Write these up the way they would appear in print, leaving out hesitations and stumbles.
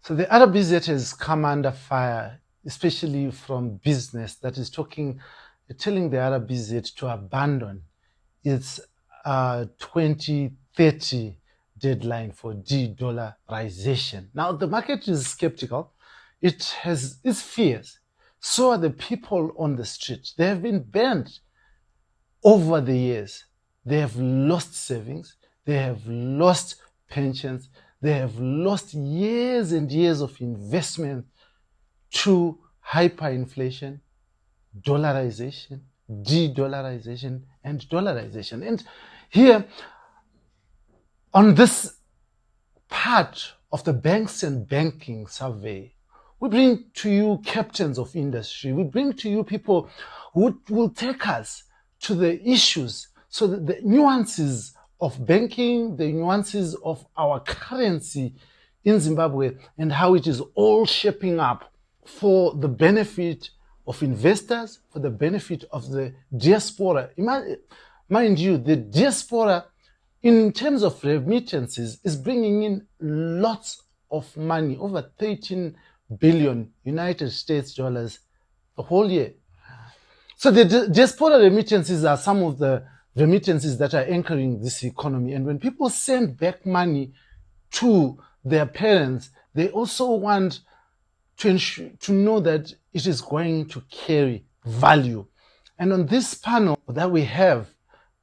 So the RBZ has come under fire, especially from business that is telling the RBZ to abandon its 2030 deadline for de-dollarization. Now, the market is skeptical. It has its fears. So are the people on the street. They have been burned over the years. They have lost savings. They have lost pensions. They have lost years and years of investment to hyperinflation, dollarization, de-dollarization, and dollarization. And here, on this part of the Banks and Banking survey, we bring to you captains of industry. We bring to you people who will take us to the issues, so that the nuances of banking, the nuances of our currency in Zimbabwe, and how it is all shaping up for the benefit of investors, for the benefit of the diaspora. Mind you, the diaspora, in terms of remittances, is bringing in lots of money, over 13 billion United States dollars the whole year. So the diaspora remittances are some of the remittances that are anchoring this economy. And when people send back money to their parents, they also want to know that it is going to carry value. And on this panel that we have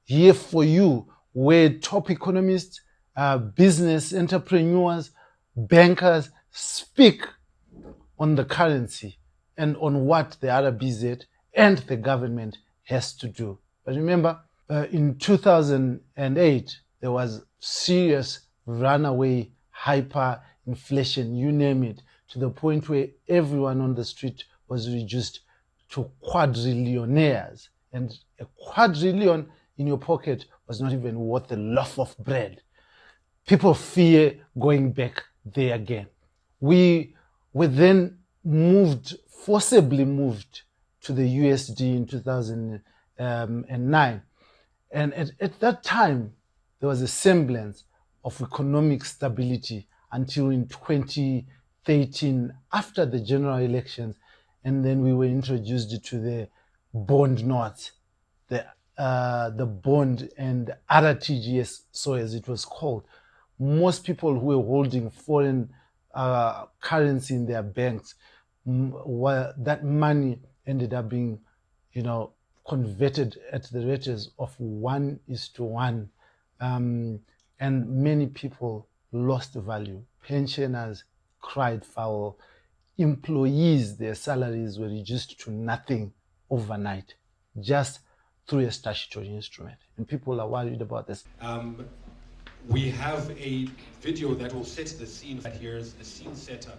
here for you, where top economists, business entrepreneurs, bankers speak on the currency and on what the RBZ and the government has to do. But remember, in 2008, there was serious runaway hyperinflation, you name it, to the point where everyone on the street was reduced to quadrillionaires. And a quadrillion in your pocket was not even worth a loaf of bread. People fear going back there again. We were then forcibly moved to the USD in 2009. And at that time, there was a semblance of economic stability until in 2013, after the general elections, and then we were introduced to the bond notes, the bond and RTGS, so as it was called. Most people who were holding foreign currency in their banks, that money ended up being, converted at the rates of 1:1. And many people lost value. Pensioners cried foul. Employees, their salaries were reduced to nothing overnight, just through a statutory instrument. And people are worried about this. We have a video that will set the scene. Here's a scene setter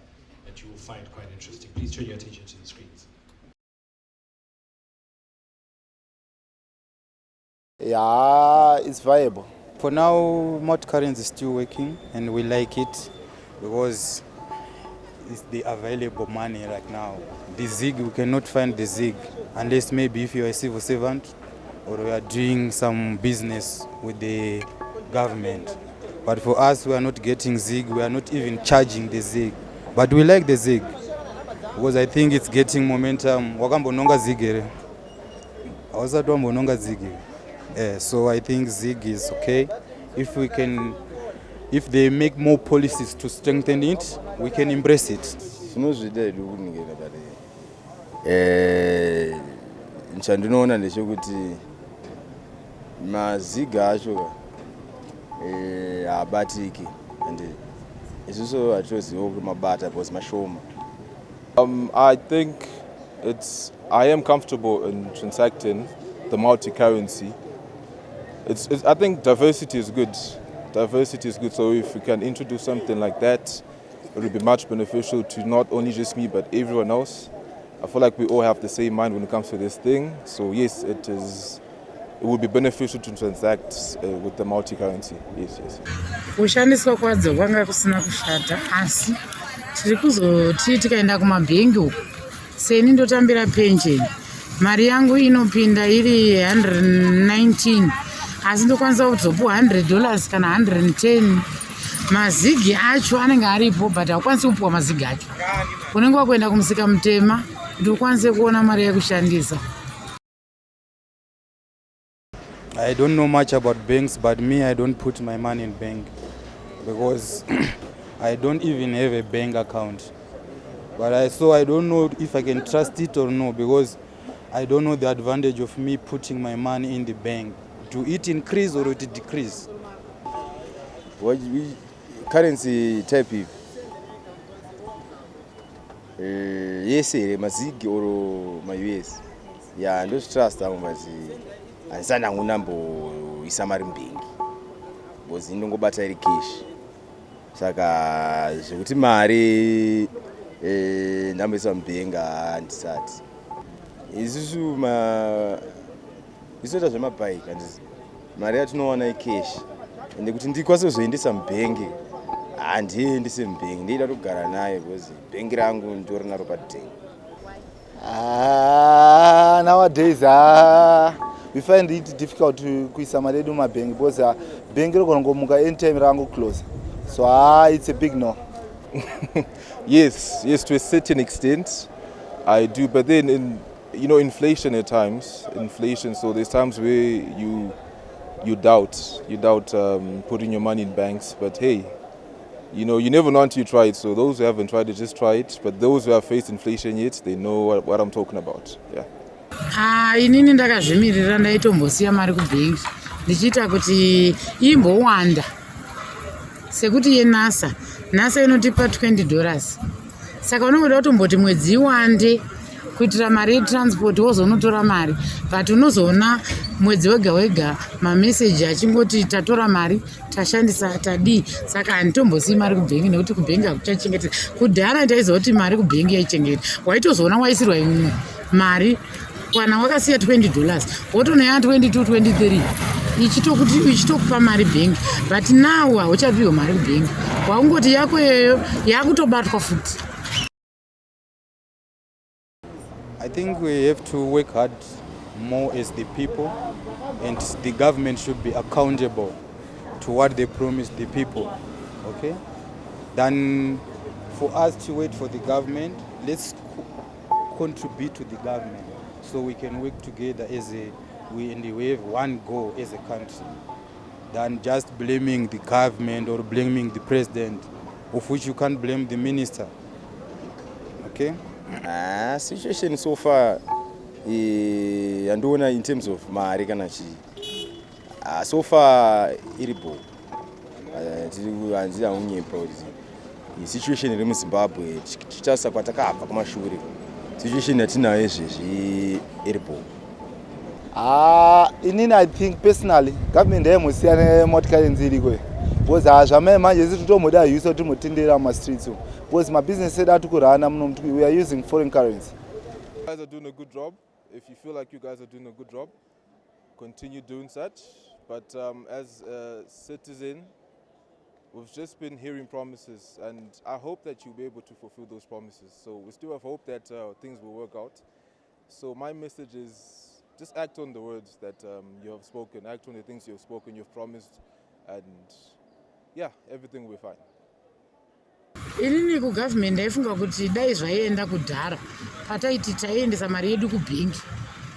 that you will find quite interesting. Please turn your attention to the screens. Yeah, it's viable. For now, multi-currency is still working, and we like it because it's the available money right now. The ZiG, we cannot find the ZiG unless maybe if you are a civil servant or you are doing some business with the government. But for us, we are not getting ZiG, we are not even charging the ZiG. But we like the ZiG because I think it's getting momentum. Wakambononga ZiG ere. Awasatu wambononga ZiG. So I think ZiG is okay. If they make more policies to strengthen it, we can embrace it. Nchandinoona ndechekuti maziga acho abatiki and isuso atoziwo kuti mabata because mashoma. I think I am comfortable in transacting the multi-currency. I think diversity is good. Diversity is good, so if we can introduce something like that, it would be much beneficial to not only just me but everyone else. I feel like we all have the same mind when it comes to this thing. So yes, it would be beneficial to transact with the multi-currency. Yes. Kushandiswa kwadzo kwanga kusina kushata, asi tiri kuzoti tikaenda kumabhengi uko seni ndotambira pension, mari yangu inopinda iri 119, asi ndokwanisa kuzopuwa $100 kana 110. mazigi acho anenge aripo but haukwanisi kupuwa mazigi acho. Unenge wakuenda kumusika mutema kuti ukwanise kuona mari yekushandisa. I don't know much about banks, but me, I don't put my money in bank because I don't even have a bank account. But I don't know if I can trust it or no, because I don't know the advantage of me putting my money in the bank. Do it increase or it decrease? What currency type if? Yes, mazigi or my US. Yeah, I don't trust how much. Ansana ngunambo isamari mbingi. Bozi ndongobata iri cash. Saka zvekuti mari ndamboisa mbenga handisati. Isusu isoita zvemabike handisi. Mari yatinowana icash. Ende kuti ndikwanise kuzoendesa mubhengi handiendese mubhengi, ndoida kugara nayo because bhengi rangu ndori naro padhengi. Nowadays we find it difficult to kuisa mari yedu mumabhengi because bhengi rokongomuka anytime rangu close. So it's a big no. Yes, to a certain extent, I do. But then, inflation at times, so there's times where you doubt putting your money in banks. But hey, you never know until you try it. So those who haven't tried it, just try it. But those who have faced inflation yet, they know what I'm talking about. Yeah. Inini ndakazvimirira ndaitombosiya mari kubhengi ndichiita kuti imbowanda sekuti yenasa inotipa $20. Saka unoda kutomboti mwedzi iwande kuitira mari yetransport wozonotora mari, but unozoona mwedzi wega wega mameseji achingoti tatora mari tashandisa tadii. Saka handitombosiyi mari kubhengi nekuti kubhengi hakuchachengeteka. Kudhara taiziva kuti mari kubhengi yaichengeta, waitozoona waisirwa imwe mari kana wakasiya $20 wotonoya 22 23 ichitokupa mari bhengi, but now hauchapiwa mari kubhengi, waungoti yako iyoyo yakutobatwa futi. I think we have to work hard more as the people, and the government should be accountable to what they promise the people, okay? Than for us to wait for the government, let's contribute to the government so we can work together we have one goal as a country, than just blaming the government or blaming the president, of which you can't blame the minister, okay? Situation so far, in terms of mari kana so far iripo. Handina unyepa kuti situation iri muZimbabwe tichitasa kwatakabva kumashure. Situation yatinayo izvezvi iripo. Inini I think personally government yaimbosiyana motikari nziriko because zvamai manje isi totomoda use kuti mutendera mumastreets because mabusiness edu atikurana muno we are using foreign currency. You guys are doing a good job. If you feel like you guys are doing a good job, continue doing such. But as a citizen, we've just been hearing promises, and I hope that you'll be able to fulfill those promises. So we still have hope that things will work out. So my message is just act on the words that you have spoken, act on the things you have spoken, you've promised, and yeah, everything will be fine. Inini kugovernment ndaifunga kuti dai zvaienda kudhara pataiti taiendesa mari yedu kubhengi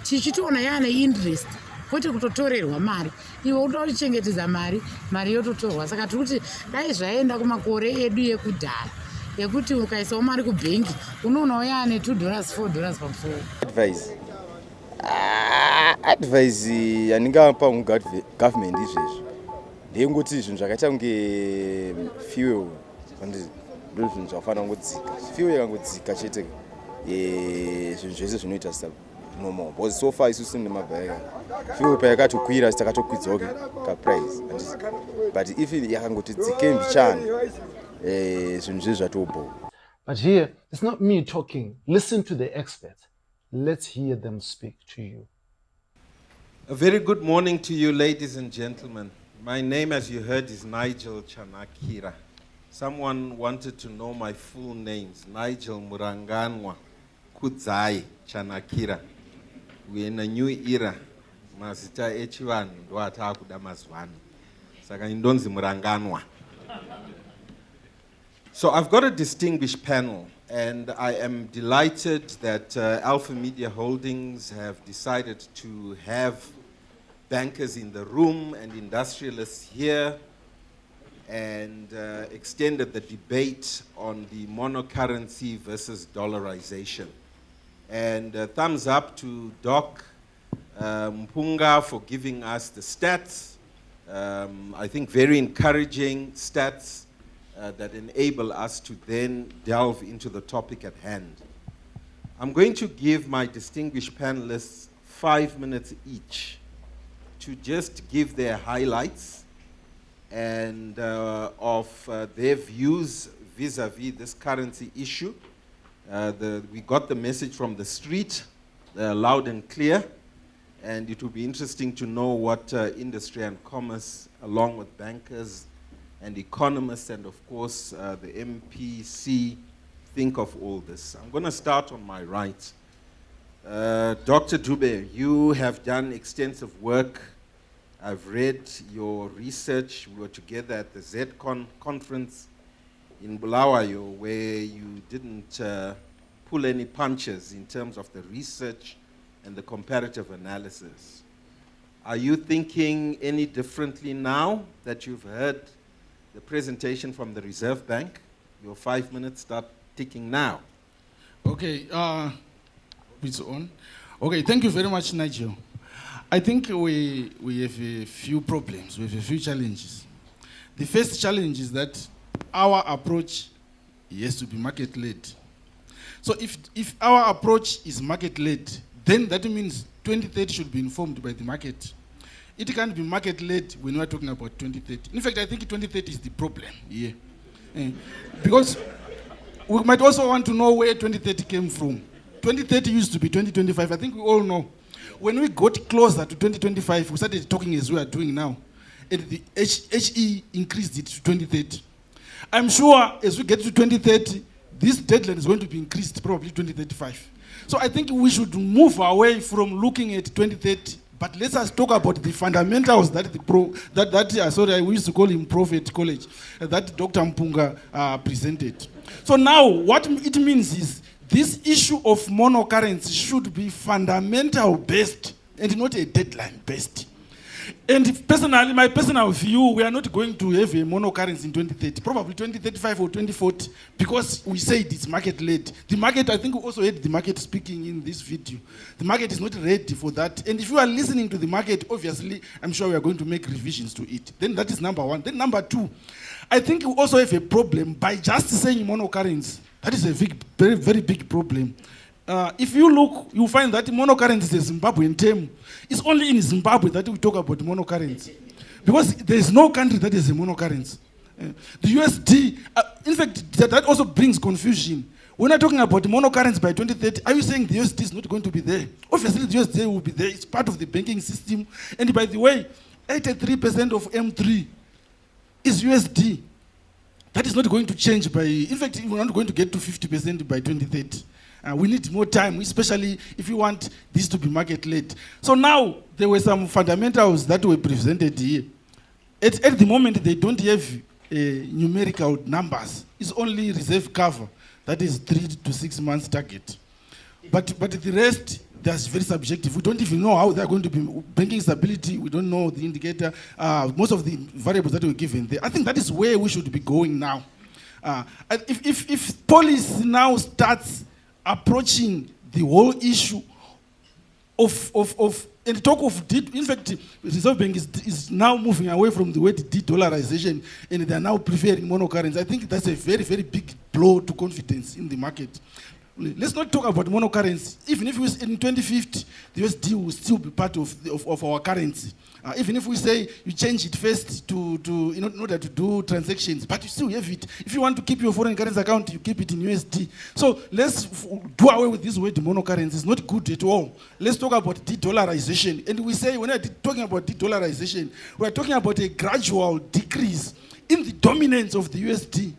tichitoona yana interest kwete kutotorerwa mari, iwe unoda kuchengetedza mari yototorwa. Saka tiri kuti dai zvaienda kumakore edu ekudhara ekuti ukaisawo mari kubhengi unoonawo yaane $2 $4 pamusoro. Advice yandingapa government izvezvi ndeyekuti zvinhu zvakaita kunge fuel ndo zvinhu zvakafanira kungodzika. Fuel yakangodzika chete zvinhu zvese zvinoita normal. Because so far isusu nemabhayika fuel payakatokwira takatokwidzawo kaprice, but if yakangoti dzike mbichana zvinhu zvese zvatobo. But here, it's not me talking. Listen to the experts. Let's hear them speak to you. A very good morning to you, ladies and gentlemen. My name, as you heard, is Nigel Chanakira. Someone wanted to know my full names. Nigel Muranganwa Kudzai Chanakira. We're in a new era. Mazita echivanhu ndo atakuda mazuvano. Saka indonzi Muranganwa. So I've got a distinguished panel, and I am delighted that Alpha Media Holdings have decided to have bankers in the room and industrialists here, and extended the debate on the monocurrency versus dollarization. And thumbs up to Doc Mpunga for giving us the stats. I think very encouraging stats that enable us to then delve into the topic at hand. I'm going to give my distinguished panelists 5 minutes each to just give their highlights and of their views vis-a-vis this currency issue. We got the message from the street, loud and clear, and it will be interesting to know what industry and commerce, along with bankers and economists and of course the MPC, think of all this. I'm going to start on my right. Dr. Dube, you have done extensive work. I've read your research. We were together at the ZCon conference in Bulawayo, where you didn't pull any punches in terms of the research and the comparative analysis. Are you thinking any differently now that you've heard the presentation from the Reserve Bank? Your 5 minutes start ticking now. Okay, it's on. Okay, thank you very much, Nigel. I think we have a few problems, we have a few challenges. The first challenge is that our approach has to be market-led. So if our approach is market-led, then that means 2030 should be informed by the market. It can't be market-led when we're talking about 2030. In fact, I think 2030 is the problem here. Because we might also want to know where 2030 came from. 2030 used to be 2025. I think we all know. When we got closer to 2025, we started talking as we are doing now. And the HE increased it to 2030. I'm sure as we get to 2030, this deadline is going to be increased probably 2035. So I think we should move away from looking at 2030, but let us talk about the fundamentals that we used to call him Prophet College, that Dr. Mpunga presented. So now what it means is this issue of monocurrency should be fundamental based and not a deadline based. And personally, my personal view, we are not going to have a monocurrency in 2030, probably 2035 or 2040, because we said it's market-led. The market, I think we also heard the market speaking in this video. The market is not ready for that. And if you are listening to the market, obviously, I'm sure we are going to make revisions to it. Then that is number one. Then number two, I think we also have a problem by just saying monocurrency. That is a very, very big problem. If you look, you find that monocurrency is a Zimbabwean term. It's only in Zimbabwe that we talk about monocurrency. Because there is no country that is a monocurrency. The USD, in fact, that also brings confusion. When we're talking about monocurrency by 2030, are you saying the USD is not going to be there? Obviously, the USD will be there. It's part of the banking system. And by the way, 83% of M3 is USD. That is not going to change by, in fact, we're not going to get to 50% by 2030. We need more time, especially if you want this to be market-led. So now, there were some fundamentals that were presented here. At the moment, they don't have numerical numbers. It's only reserve cover. That is 3 to 6 months target. But the rest, that's very subjective. We don't even know how they're going to be. Banking stability, we don't know the indicator. Most of the variables that were given there. I think that is where we should be going now. If policy now starts approaching the whole issue and talk of, in fact, the Reserve Bank is now moving away from the word de-dollarization, and they are now preferring monocurrency. I think that's a very, very big blow to confidence in the market. Let's not talk about monocurrency. Even if in 2050, the USD will still be part of our currency. Even if we say you change it first in order to do transactions, but you still have it. If you want to keep your foreign currency account, you keep it in USD. So let's do away with this word monocurrency. It's not good at all. Let's talk about de-dollarization. And we say when we're talking about de-dollarization, we're talking about a gradual decrease in the dominance of the USD.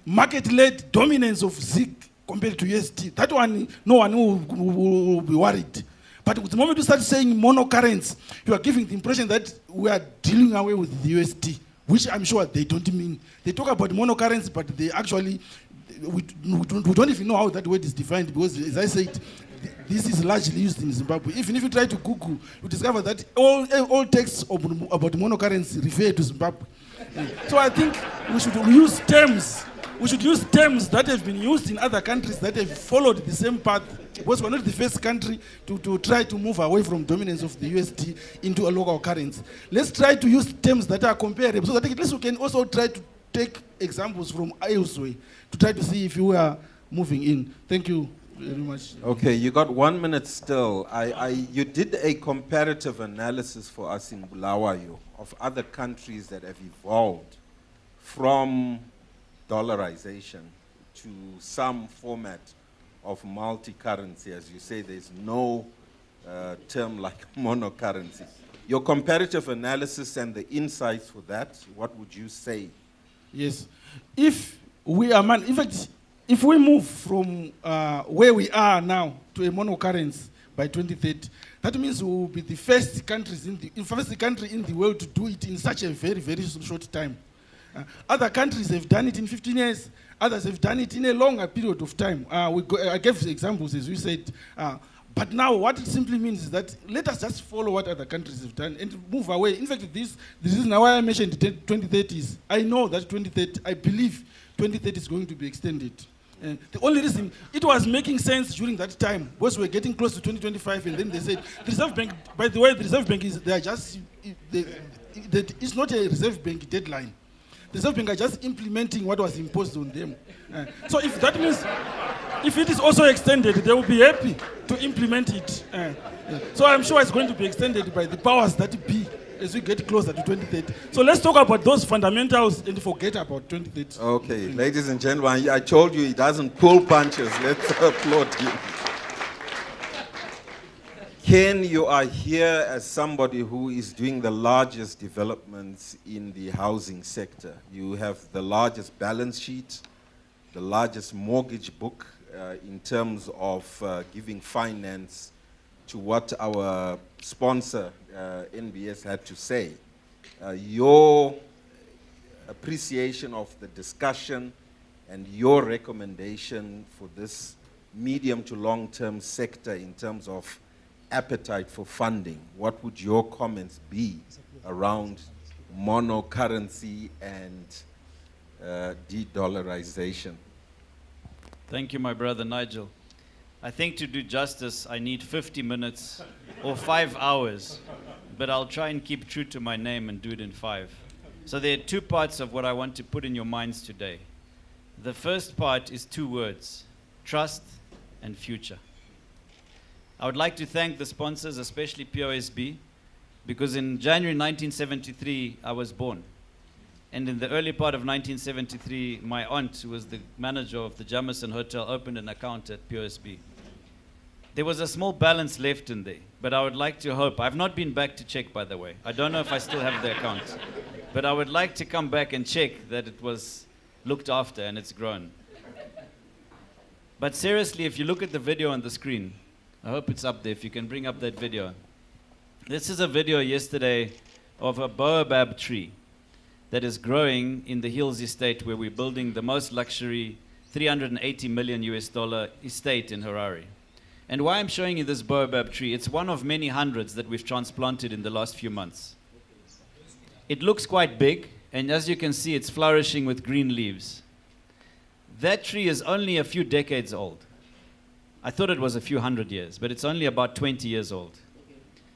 Market-led dominance of ZiG compared to USD. That one, no one will be worried. But the moment you start saying monocurrency, you are giving the impression that we are dealing away with the USD. which I'm sure they don't mean. They talk about monocurrency, but they actually, we don't even know how that word is defined, because as I said, this is largely used in Zimbabwe. Even if you try to Google, you discover that all texts about monocurrency refer to Zimbabwe. So I think we should use terms. We should use terms that have been used in other countries that have followed the same path, because we're not the first country to try to move away from dominance of the USD into a local currency. Let's try to use terms that are comparable, so that at least we can also try to take examples from elsewhere to try to see if we are moving in. Thank you very much. Okay, you got 1 minute still. You did a comparative analysis for us in Bulawayo of other countries that have evolved from dollarization to some format of multi-currency. As you say, there's no term like monocurrency. Your comparative analysis and the insights for that, what would you say? Yes. If we are, in fact, if we move from where we are now to a monocurrency by 2030, that means we will be the first country in the world to do it in such a very, very short time. Other countries have done it in 15 years. Others have done it in a longer period of time. I gave examples, as we said. But now what it simply means is that let us just follow what other countries have done and move away. In fact, this is now why I mentioned 2030s. I know that 2030, I believe 2030 is going to be extended. The only reason it was making sense during that time was we were getting close to 2025, and then they said the Reserve Bank. By the way, the Reserve Bank is it's not a Reserve Bank deadline. The Reserve Bank are just implementing what was imposed on them. So if that means, if it is also extended, they will be happy to implement it. So I'm sure it's going to be extended by the powers that be as we get closer to 2030. So let's talk about those fundamentals and forget about 2030. Okay, ladies and gentlemen, I told you he doesn't pull punches. Let's applaud him. Ken, you are here as somebody who is doing the largest developments in the housing sector. You have the largest balance sheet, the largest mortgage book in terms of giving finance to what our sponsor, NBS, had to say. Your appreciation of the discussion and your recommendation for this medium to long-term sector in terms of appetite for funding, what would your comments be around monocurrency and de-dollarization? Thank you, my brother Nigel. I think to do justice, I need 50 minutes or 5 hours, but I'll try and keep true to my name and do it in 5. So there are 2 parts of what I want to put in your minds today. The first part is 2 words: trust and future. I would like to thank the sponsors, especially POSB, because in January 1973, I was born. And in the early part of 1973, my aunt, who was the manager of the Jameson Hotel, opened an account at POSB. There was a small balance left in there, but I would like to hope, I've not been back to check, by the way. I don't know if I still have the account, but I would like to come back and check that it was looked after and it's grown. But seriously, if you look at the video on the screen, I hope it's up there, if you can bring up that video. This is a video yesterday of a baobab tree that is growing in the Hills Estate, where we're building the most luxury $380 million estate in Harare. And why I'm showing you this baobab tree, it's one of many hundreds that we've transplanted in the last few months. It looks quite big, and as you can see, it's flourishing with green leaves. That tree is only a few decades old. I thought it was a few hundred years, but it's only about 20 years old.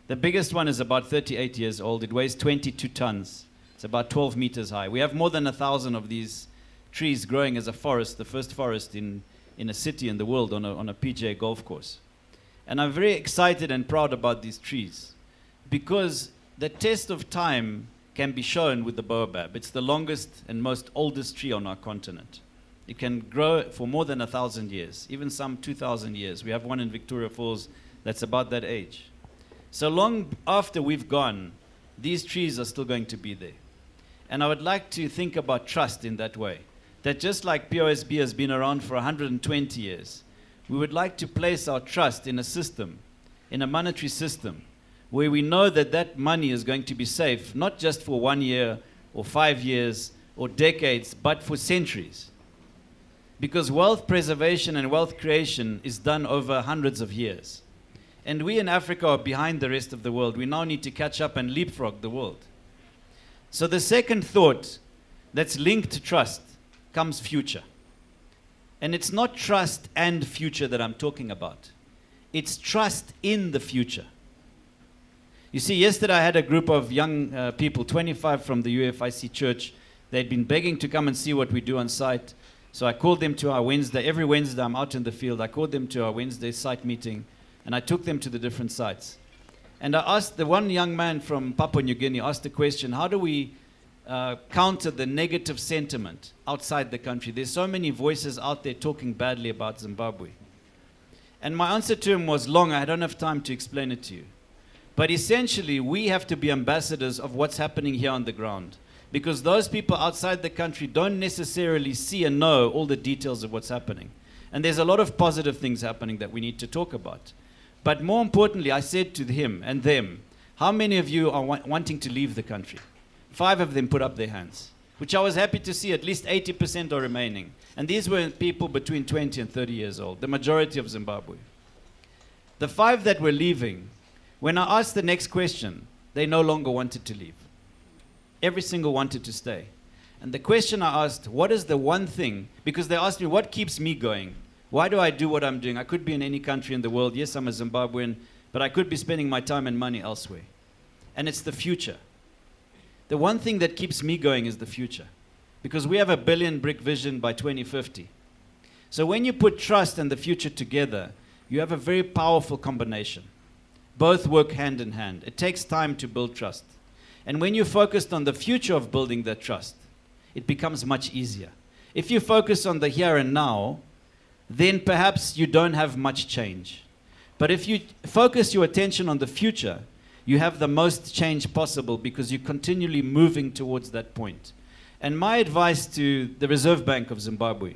The biggest one is about 38 years old. It weighs 22 tons. It's about 12 meters high. We have more than 1,000 of these trees growing as a forest, the first forest in a city in the world on a PGA golf course. And I'm very excited and proud about these trees because the test of time can be shown with the baobab. It's the longest and most oldest tree on our continent. It can grow for more than 1,000 years, even some 2,000 years. We have one in Victoria Falls that's about that age. So long after we've gone, these trees are still going to be there. And I would like to think about trust in that way, that just like POSB has been around for 120 years, we would like to place our trust in a system, in a monetary system, where we know that that money is going to be safe, not just for 1 year or 5 years or decades, but for centuries. Because wealth preservation and wealth creation is done over hundreds of years. And we in Africa are behind the rest of the world. We now need to catch up and leapfrog the world. So the second thought that's linked to trust comes future. And it's not trust and future that I'm talking about. It's trust in the future. You see, yesterday I had a group of young people, 25 from the UFIC church. They'd been begging to come and see what we do on site. So I called them to our Wednesday. Every Wednesday I'm out in the field. I called them to our Wednesday site meeting, and I took them to the different sites. And I asked, the one young man from Papua New Guinea asked the question, how do we counter the negative sentiment outside the country? There's so many voices out there talking badly about Zimbabwe. And my answer to him was long. I don't have time to explain it to you. But essentially, we have to be ambassadors of what's happening here on the ground. Because those people outside the country don't necessarily see and know all the details of what's happening. And there's a lot of positive things happening that we need to talk about. But more importantly, I said to him and them, how many of you are wanting to leave the country? 5 of them put up their hands, which I was happy to see. At least 80% are remaining. And these were people between 20 and 30 years old, the majority of Zimbabwe. The 5 that were leaving, when I asked the next question, they no longer wanted to leave. Every single wanted to stay. And the question I asked, what is the one thing? Because they asked me, what keeps me going? Why do I do what I'm doing? I could be in any country in the world. Yes, I'm a Zimbabwean, but I could be spending my time and money elsewhere. And it's the future. The one thing that keeps me going is the future. Because we have a 1 billion brick vision by 2050. So when you put trust and the future together, you have a very powerful combination. Both work hand in hand. It takes time to build trust. And when you're focused on the future of building that trust, it becomes much easier. If you focus on the here and now, then perhaps you don't have much change. But if you focus your attention on the future, you have the most change possible because you're continually moving towards that point. And my advice to the Reserve Bank of Zimbabwe,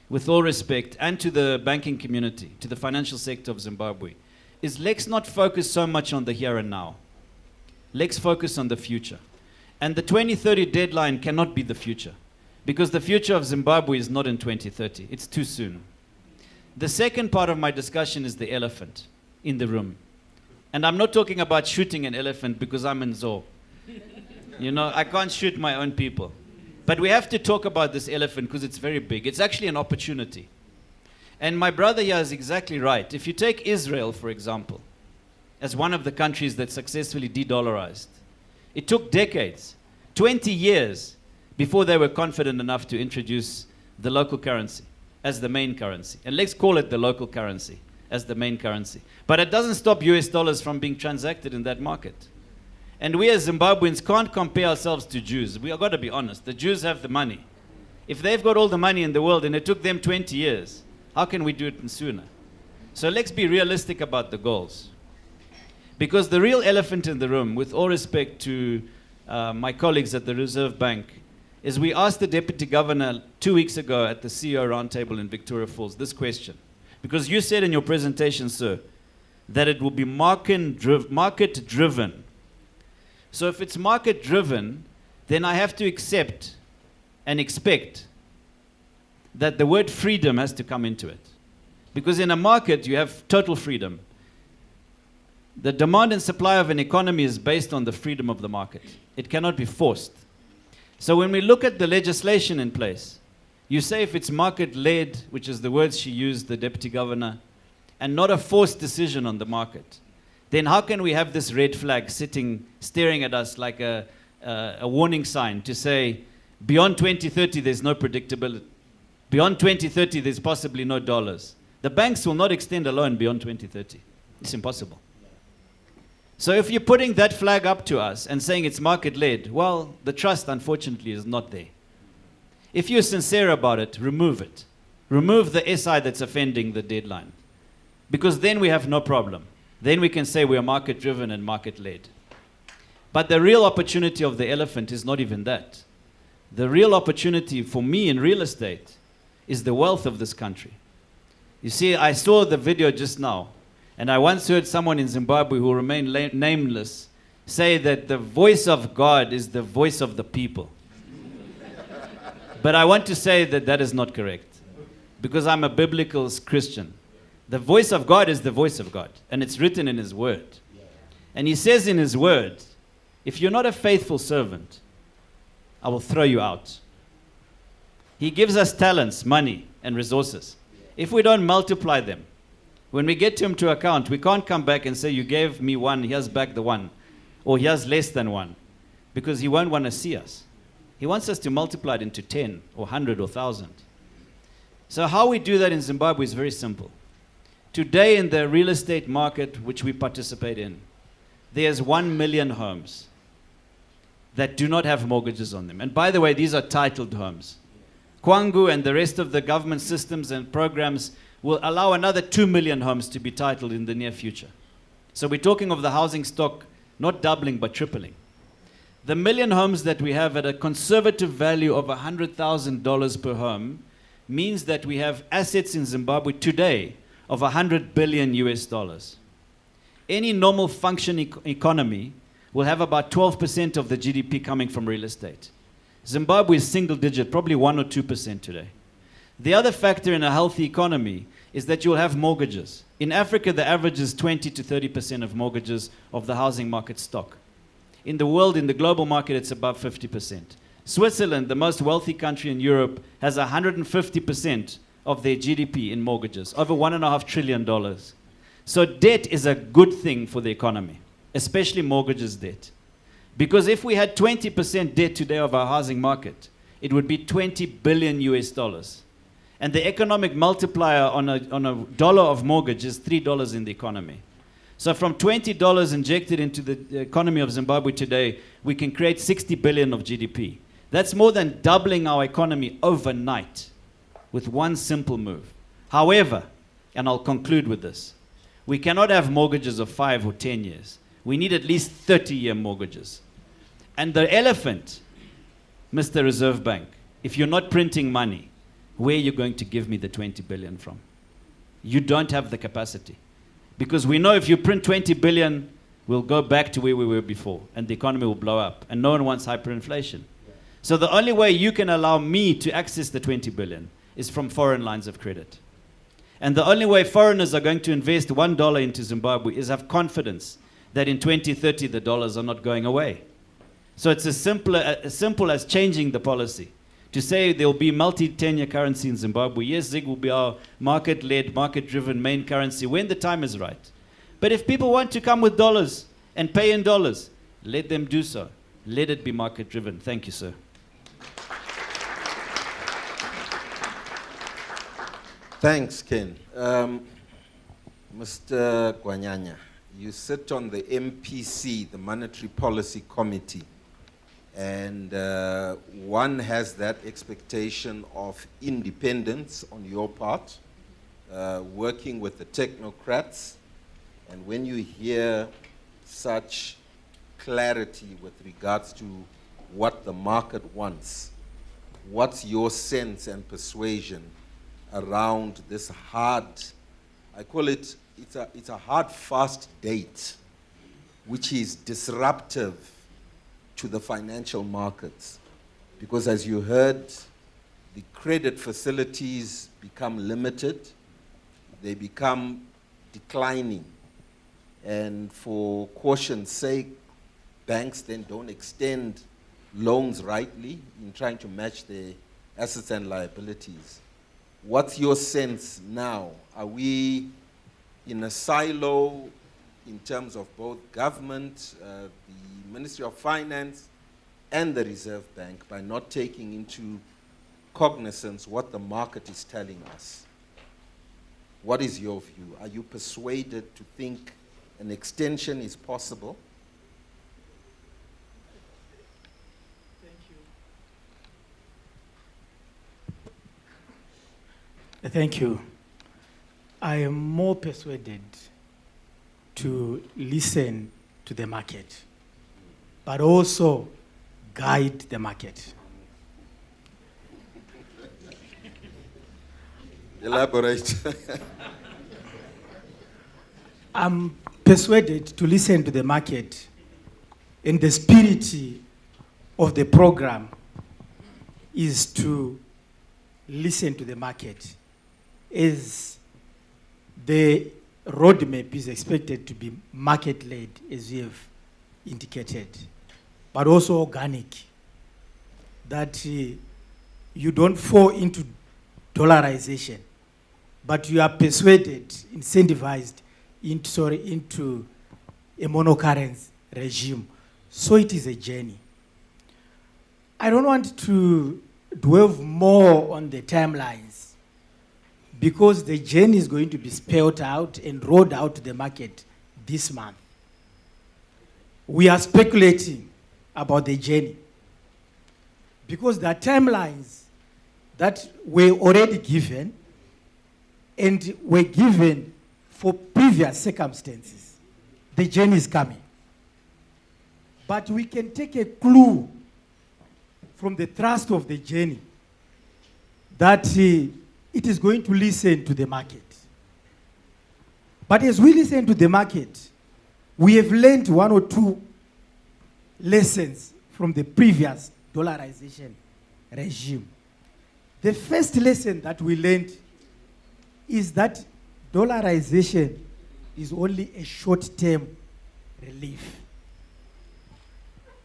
with all respect, and to the banking community, to the financial sector of Zimbabwe, is let's not focus so much on the here and now. Let's focus on the future. And the 2030 deadline cannot be the future, because the future of Zimbabwe is not in 2030. It's too soon. The second part of my discussion is the elephant in the room. And I'm not talking about shooting an elephant because I'm in zoo. You know, I can't shoot my own people. But we have to talk about this elephant because it's very big. It's actually an opportunity. And my brother here is exactly right. If you take Israel, for example, as one of the countries that successfully de-dollarized, it took decades, 20 years, before they were confident enough to introduce the local currency as the main currency. And let's call it the local currency as the main currency. But it doesn't stop US dollars from being transacted in that market. And we as Zimbabweans can't compare ourselves to Jews. We have got to be honest. The Jews have the money. If they've got all the money in the world and it took them 20 years, how can we do it sooner? So let's be realistic about the goals. Because the real elephant in the room, with all respect to my colleagues at the Reserve Bank, is we asked the Deputy Governor 2 weeks ago at the CEO Roundtable in Victoria Falls this question. Because you said in your presentation, sir, that it will be market-driven. So if it's market-driven, then I have to accept and expect that the word freedom has to come into it. Because in a market, you have total freedom. The demand and supply of an economy is based on the freedom of the market. It cannot be forced. So when we look at the legislation in place, you say if it's market-led, which is the words she used, the Deputy Governor, and not a forced decision on the market, then how can we have this red flag sitting, staring at us like a warning sign to say, beyond 2030, there's no predictability. Beyond 2030, there's possibly no dollars. The banks will not extend a loan beyond 2030. It's impossible. So if you're putting that flag up to us and saying it's market-led, well, the trust, unfortunately, is not there. If you're sincere about it, remove it. Remove the SI that's offending the deadline. Because then we have no problem. Then we can say we are market-driven and market-led. But the real opportunity of the elephant is not even that. The real opportunity for me in real estate is the wealth of this country. You see, I saw the video just now. And I once heard someone in Zimbabwe who remained nameless say that the voice of God is the voice of the people. But I want to say that that is not correct, because I'm a biblical Christian. The voice of God is the voice of God, and it's written in His Word. And He says in His Word, if you're not a faithful servant, I will throw you out. He gives us talents, money, and resources. If we don't multiply them, when we get Him to account, we can't come back and say, you gave me one, here's back the one, or here's less than one, because He won't want to see us. He wants us to multiply it into 10 or 100 or 1,000. So how we do that in Zimbabwe is very simple. Today in the real estate market which we participate in, there's 1 million homes that do not have mortgages on them. And by the way, these are titled homes. Kwangu and the rest of the government systems and programs will allow another 2 million homes to be titled in the near future. So we're talking of the housing stock not doubling but tripling. The million homes that we have at a conservative value of $100,000 per home means that we have assets in Zimbabwe today of $100 billion US. Any normal functioning economy will have about 12% of the GDP coming from real estate. Zimbabwe is single digit, probably 1 or 2% today. The other factor in a healthy economy is that you'll have mortgages. In Africa, the average is 20 to 30% of mortgages of the housing market stock. In the world, in the global market, it's above 50%. Switzerland, the most wealthy country in Europe, has 150% of their GDP in mortgages, over $1.5 trillion. So debt is a good thing for the economy, especially mortgages debt. Because if we had 20% debt today of our housing market, it would be $20 billion US. And the economic multiplier on a dollar of mortgage is $3 in the economy. So from $20 injected into the economy of Zimbabwe today, we can create 60 billion of GDP. That's more than doubling our economy overnight with one simple move. However, and I'll conclude with this, we cannot have mortgages of 5 or 10 years. We need at least 30-year mortgages. And the elephant, Mr. Reserve Bank, if you're not printing money, where are you going to give me the 20 billion from? You don't have the capacity. Because we know if you print 20 billion, we'll go back to where we were before, and the economy will blow up, and no one wants hyperinflation. So the only way you can allow me to access the 20 billion is from foreign lines of credit. And the only way foreigners are going to invest $1 into Zimbabwe is have confidence that in 2030 the dollars are not going away. So it's as simple as changing the policy. To say there will be multi-tenure currency in Zimbabwe. Yes, ZiG will be our market-led, market-driven main currency when the time is right. But if people want to come with dollars and pay in dollars, let them do so. Let it be market-driven. Thank you, sir. Thanks, Ken. Mr. Gwanyanya, you sit on the MPC, the Monetary Policy Committee. And one has that expectation of independence on your part, working with the technocrats. And when you hear such clarity with regards to what the market wants, what's your sense and persuasion around this hard, I call it, it's a hard, fast date, which is disruptive to the financial markets, because as you heard, the credit facilities become limited, they become declining, and for caution's sake, banks then don't extend loans rightly in trying to match their assets and liabilities. What's your sense now? Are we in a silo in terms of both government, the Ministry of Finance, and the Reserve Bank by not taking into cognizance what the market is telling us? What is your view? Are you persuaded to think an extension is possible? Thank you. I am more persuaded to listen to the market, but also guide the market. Elaborate. I'm persuaded to listen to the market in the spirit of the program is to listen to the market, as the roadmap is expected to be market-led, as you have indicated, but also organic, that you don't fall into dollarization, but you are persuaded, incentivized into a monocurrency regime. So it is a journey. I don't want to dwell more on the timelines, because the journey is going to be spelled out and rolled out to the market this month. We are speculating about the journey, because there are timelines that were already given and were given for previous circumstances. The journey is coming. But we can take a clue from the thrust of the journey that it is going to listen to the market. But as we listen to the market, we have learned one or two lessons from the previous dollarization regime. The first lesson that we learned is that dollarization is only a short-term relief.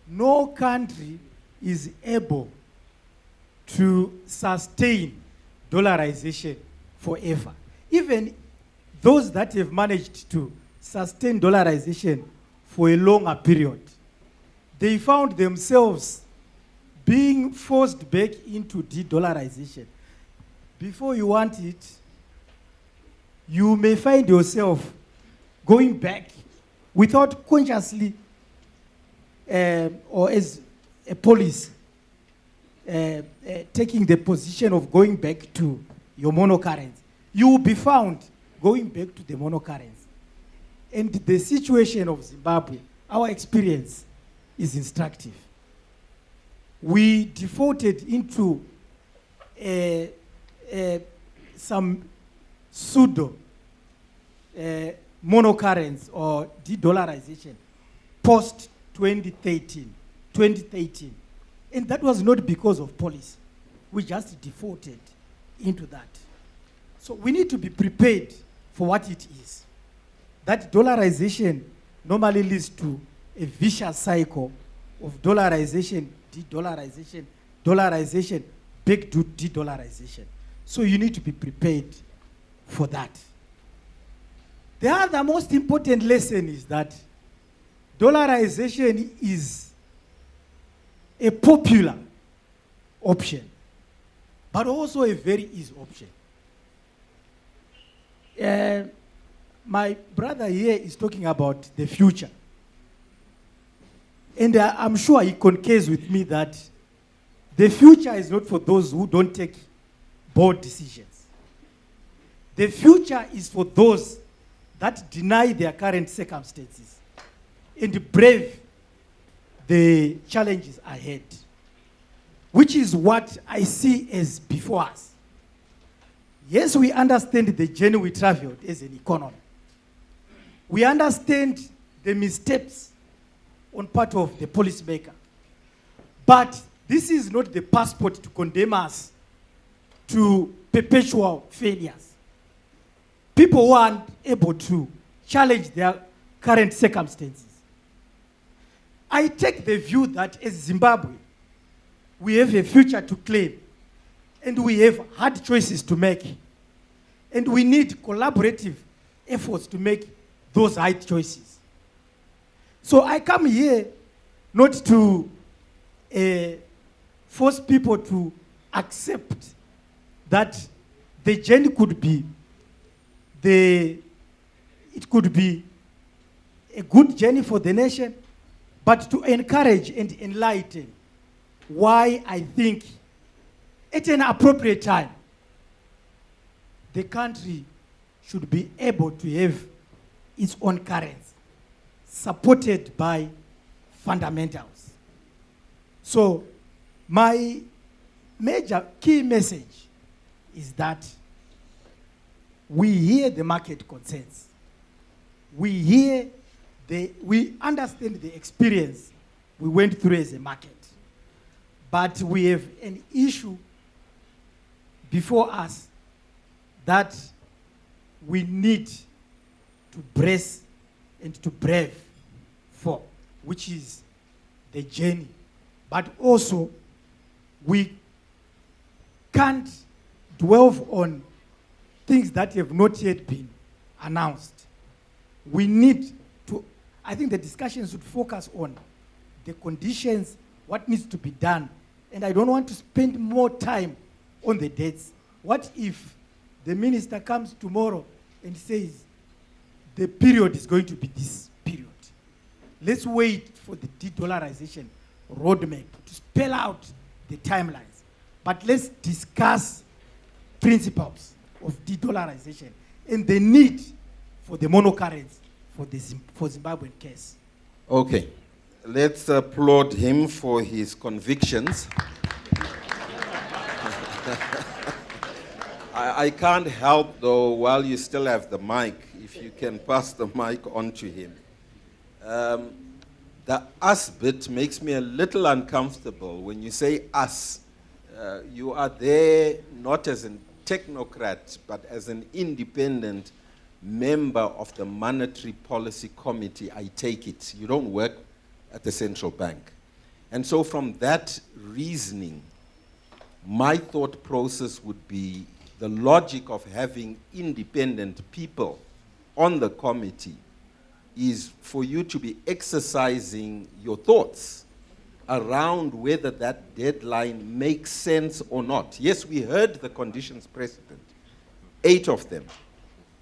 No country is able to sustain dollarization forever. Even those that have managed to sustain dollarization for a longer period, they found themselves being forced back into de-dollarization. Before you want it, you may find yourself going back without consciously or as a police taking the position of going back to your monocurrency. You will be found going back to the monocurrency. And the situation of Zimbabwe, our experience is instructive. We defaulted into some pseudo monocurrency or de-dollarization post 2013. And that was not because of policy. We just defaulted into that. So we need to be prepared for what it is. That dollarization normally leads to a vicious cycle of dollarization, de-dollarization, dollarization, back to de-dollarization. So you need to be prepared for that. The other most important lesson is that dollarization is a popular option, but also a very easy option. My brother here is talking about the future. And I'm sure he concurs with me that the future is not for those who don't take bold decisions. The future is for those that deny their current circumstances and brave the challenges ahead, which is what I see as before us. Yes, we understand the journey we traveled as an economy. We understand the missteps on part of the policymaker. But this is not the passport to condemn us to perpetual failures. People who aren't able to challenge their current circumstances. I take the view that as Zimbabwe, we have a future to claim, and we have hard choices to make. And we need collaborative efforts to make those hard choices. So I come here not to force people to accept that the journey could be it could be a good journey for the nation, but to encourage and enlighten why I think at an appropriate time, the country should be able to have its own currency, supported by fundamentals. So my major key message is that we hear the market concerns. We understand the experience we went through as a market. But we have an issue before us that we need to brace and to brave for, which is the journey. But also, we can't dwell on things that have not yet been announced. We need to, I think the discussion should focus on the conditions, what needs to be done. And I don't want to spend more time on the dates. What if the minister comes tomorrow and says the period is going to be this period? Let's wait for the de-dollarization roadmap to spell out the timelines. But let's discuss principles of de-dollarization and the need for the monocurrency for Zimbabwean case. Okay, let's applaud him for his convictions. I can't help, though, while you still have the mic, if you can pass the mic on to him. The us bit makes me a little uncomfortable. When you say us, you are there not as a technocrat, but as an independent member of the Monetary Policy Committee, I take it. You don't work at the central bank. And so from that reasoning, my thought process would be the logic of having independent people on the committee is for you to be exercising your thoughts around whether that deadline makes sense or not. Yes, we heard the conditions precedent, 8 of them,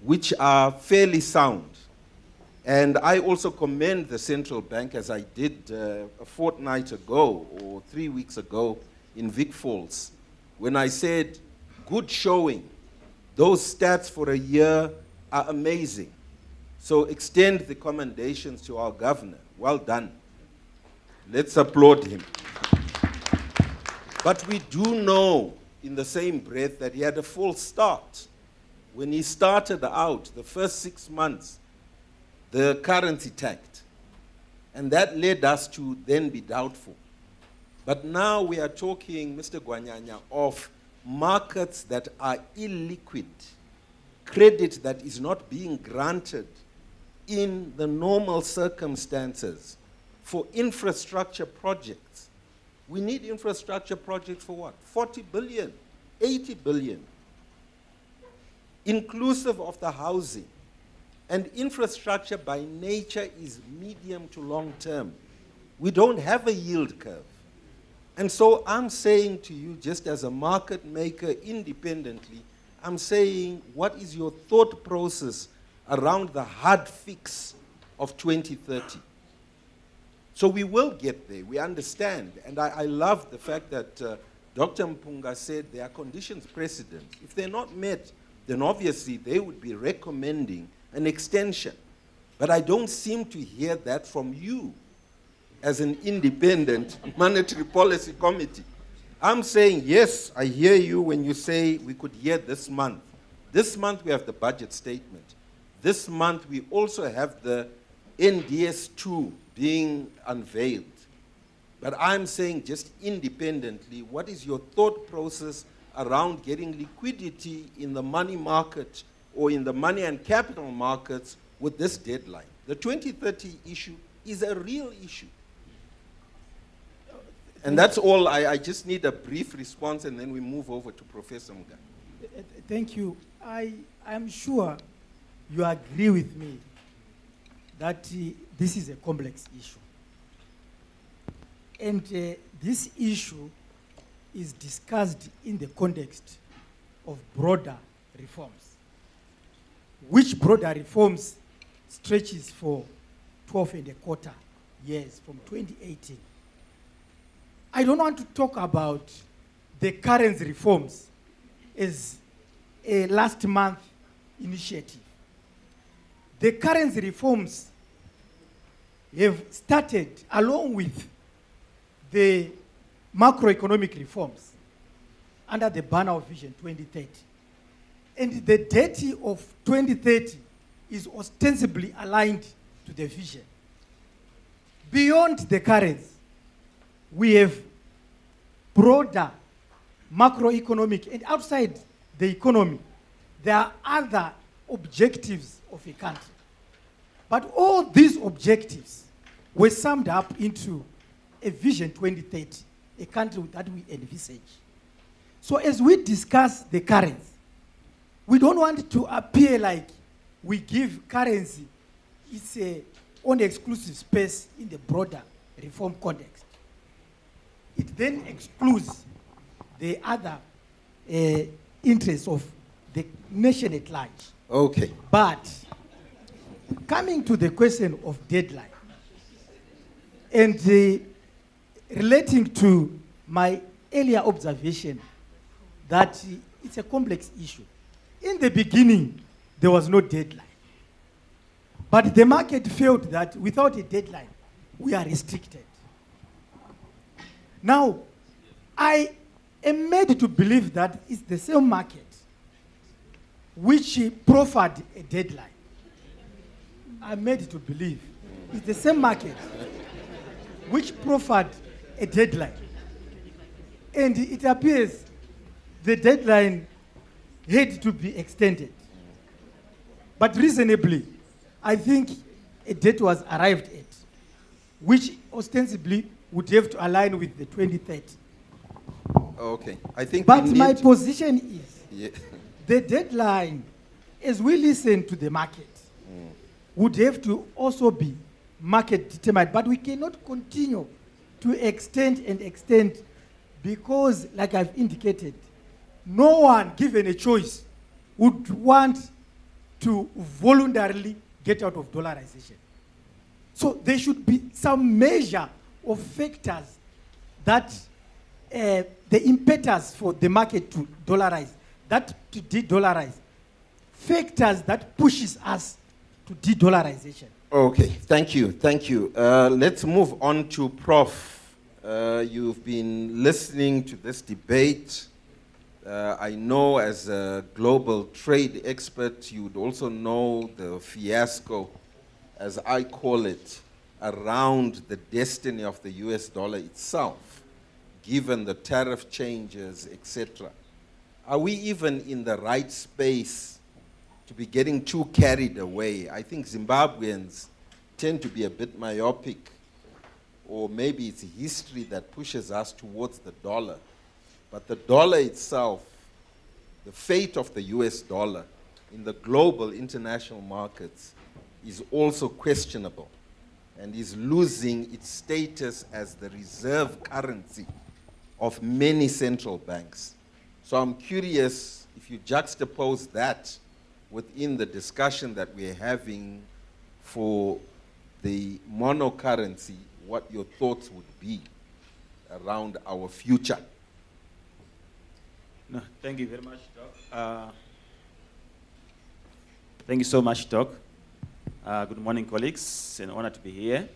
which are fairly sound. And I also commend the central bank, as I did a fortnight ago or 3 weeks ago in Vic Falls, when I said, good showing. Those stats for a year are amazing. So extend the commendations to our governor. Well done. Let's applaud him. But we do know in the same breath that he had a false start. When he started out, the first 6 months, the currency tanked. And that led us to then be doubtful. But now we are talking, Mr. Gwanyanya, of markets that are illiquid, credit that is not being granted in the normal circumstances for infrastructure projects. We need infrastructure projects for what? 40 billion, 80 billion, inclusive of the housing. And infrastructure by nature is medium to long term. We don't have a yield curve. And so I'm saying to you, just as a market maker independently, I'm saying, what is your thought process around the hard fix of 2030? So we will get there, we understand. And I love the fact that Dr. Mpunga said there are conditions precedent. If they're not met, then obviously they would be recommending an extension. But I don't seem to hear that from you as an independent monetary policy committee. I'm saying, yes, I hear you when you say we could hear this month. This month we have the budget statement. This month we also have the NDS2 being unveiled. But I'm saying just independently, what is your thought process around getting liquidity in the money market or in the money and capital markets with this deadline? The 2030 issue is a real issue. And that's all. I just need a brief response, and then we move over to Professor Mga. Thank you. I am sure you agree with me that this is a complex issue. And this issue is discussed in the context of broader reforms, which broader reforms stretches for 12 and a quarter years from 2018. I don't want to talk about the currency reforms as a last month initiative. The currency reforms have started along with the macroeconomic reforms under the banner of Vision 2030. And the date of 2030 is ostensibly aligned to the vision. Beyond the currency, we have broader macroeconomic and outside the economy, there are other objectives of a country. But all these objectives were summed up into a Vision 2030, a country that we envisage. So as we discuss the currency, we don't want to appear like we give currency its own exclusive space in the broader reform context. It then excludes the other interests of the nation at large. Okay. But coming to the question of deadline, and relating to my earlier observation that it's a complex issue. In the beginning, there was no deadline. But the market felt that without a deadline, we are restricted. Now, I am made to believe that it's the same market which proffered a deadline. I'm made to believe it's the same market which proffered a deadline. And it appears the deadline had to be extended. But reasonably, I think a date was arrived at, which ostensibly would have to align with the 2030. Okay. I think But we need my position is Yeah. the deadline, as we listen to the market, would have to also be market determined. But we cannot continue to extend and extend because, like I've indicated, no one given a choice would want to voluntarily get out of dollarization. So there should be some measure of factors that the impetus for the market to dollarize, that to de-dollarize, factors that pushes us to de-dollarization. Okay, thank you, thank you. Let's move on to Prof. You've been listening to this debate. I know as a global trade expert, you would also know the fiasco, as I call it, around the destiny of the US dollar itself, given the tariff changes, etc. Are we even in the right space to be getting too carried away? I think Zimbabweans tend to be a bit myopic, or maybe it's history that pushes us towards the dollar. But the dollar itself, the fate of the US dollar in the global international markets is also questionable and is losing its status as the reserve currency of many central banks. So I'm curious if you juxtapose that within the discussion that we're having for the monocurrency, what your thoughts would be around our future. No, thank you very much, Doc. Thank you so much, Doc. Good morning, colleagues. It's an honor to be here.